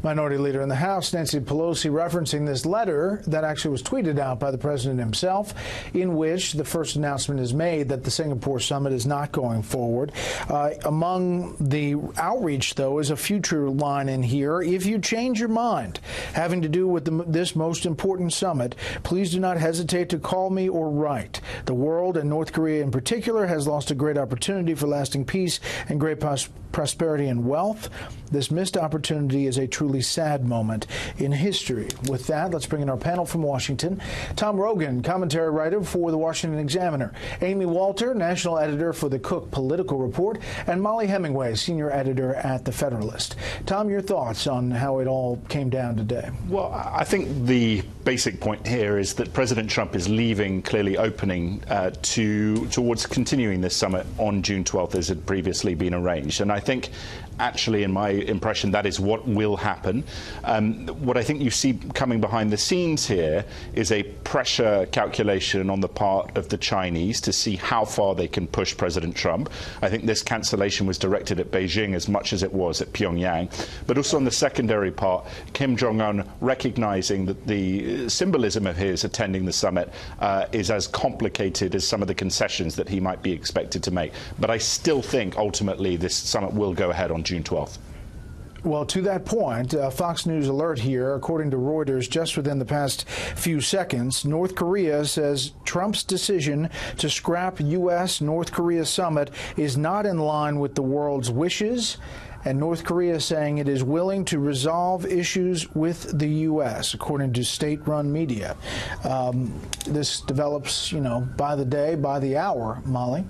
Minority Leader in the House, Nancy Pelosi, referencing this letter that actually was tweeted out by the president himself, in which the first announcement is made that the Singapore summit is not going forward. Among the outreach, though, is a future line in here. If you change your mind having to do with this most important summit, please do not hesitate to call me or write. The world, and North Korea in particular, has lost a great opportunity for lasting peace and great prosperity and wealth. This missed opportunity is a truly sad moment in history. With that, let's bring in our panel from Washington. Tom Rogan, commentary writer for the Washington Examiner. Amy Walter, national editor for the Cook Political Report. And Molly Hemingway, senior editor at The Federalist. Tom, your thoughts on how it all came down today? Well, I think the basic point here is that President Trump is leaving clearly opening towards continuing this summit on June 12th as had previously been arranged. And I think actually, in my impression, that is what will happen. What I think you see coming behind the scenes here is a pressure calculation on the part of the Chinese to see how far they can push President Trump. I think this cancellation was directed at Beijing as much as it was at Pyongyang. But also on the secondary part, Kim Jong Un recognizing that the symbolism of his attending the summit is as complicated as some of the concessions that he might be expected to make. But I still think ultimately this summit will go ahead on June 12th. Well, to that point, Fox News alert here, according to Reuters, just within the past few seconds, North Korea says Trump's decision to scrap U.S.-North Korea summit is not in line with the world's wishes, and North Korea saying it is willing to resolve issues with the U.S., according to state-run media. This develops, by the day, by the hour, Molly.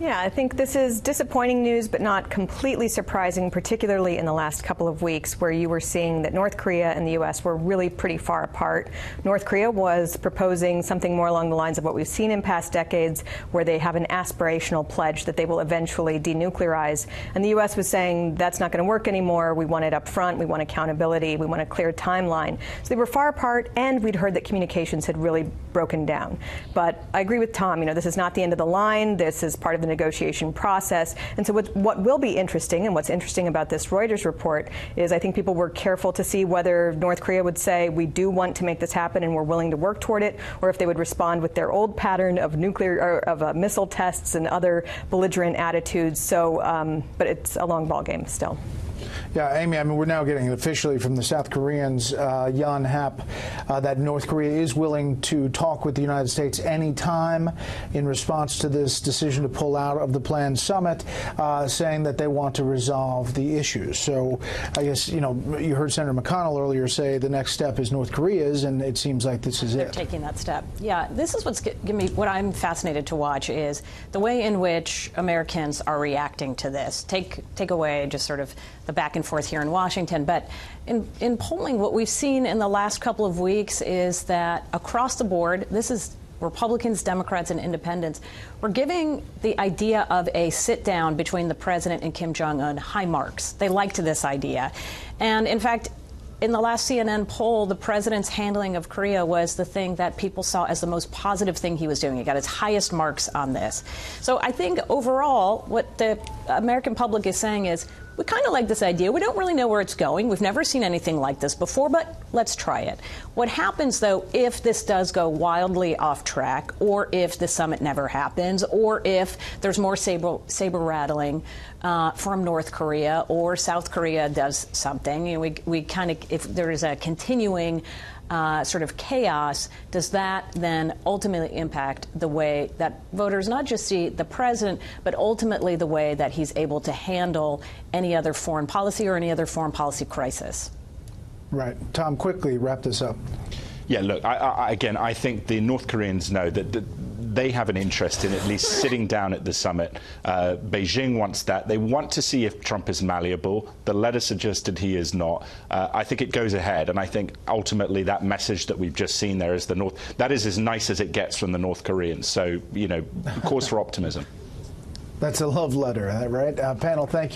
Yeah, I think this is disappointing news, but not completely surprising, particularly in the last couple of weeks where you were seeing that North Korea and the U.S. were really pretty far apart. North Korea was proposing something more along the lines of what we've seen in past decades, where they have an aspirational pledge that they will eventually denuclearize. And the U.S. was saying that's not going to work anymore. We want it up front. We want accountability. We want a clear timeline. So they were far apart, and we'd heard that communications had really broken down. But I agree with Tom. This is not the end of the line. This is part of the negotiation process. And so what will be interesting, and what's interesting about this Reuters report, is I think people were careful to see whether North Korea would say, we do want to make this happen and we're willing to work toward it, or if they would respond with their old pattern of missile tests and other belligerent attitudes. So, but it's a long ball game still. Yeah, Amy, we're now getting officially from the South Koreans, Yan Hap, that North Korea is willing to talk with the United States anytime in response to this decision to pull out of the planned summit, saying that they want to resolve the issues. So I guess, you heard Senator McConnell earlier say the next step is North Korea's, and it seems like this is They're taking that step. Yeah, this is what I'm fascinated to watch is the way in which Americans are reacting to this. Take away just sort of the back and forth here in Washington. But in polling, what we've seen in the last couple of weeks is that across the board, this is Republicans, Democrats, and independents, we're giving the idea of a sit-down between the president and Kim Jong Un high marks. They liked this idea. And in fact, in the last CNN poll, the president's handling of Korea was the thing that people saw as the most positive thing he was doing. He got his highest marks on this. So I think overall, what the American public is saying is, we kind of like this idea. We don't really know where it's going. We've never seen anything like this before, but let's try it. What happens, though, if this does go wildly off track, or if the summit never happens, or if there's more saber rattling from North Korea, or South Korea does something, we kind of, if there is a continuing sort of chaos, does that then ultimately impact the way that voters not just see the president, but ultimately the way that he's able to handle any other foreign policy or any other foreign policy crisis? Right. Tom, quickly wrap this up. Yeah, look, I think the North Koreans know that they have an interest in at least sitting down at the summit. Beijing wants that. They want to see if Trump is malleable. The letter suggested he is not. I think it goes ahead, and I think ultimately that message that we've just seen there is that is as nice as it gets from the North Koreans. So, cause for optimism. That's a love letter, right? Panel, thank you.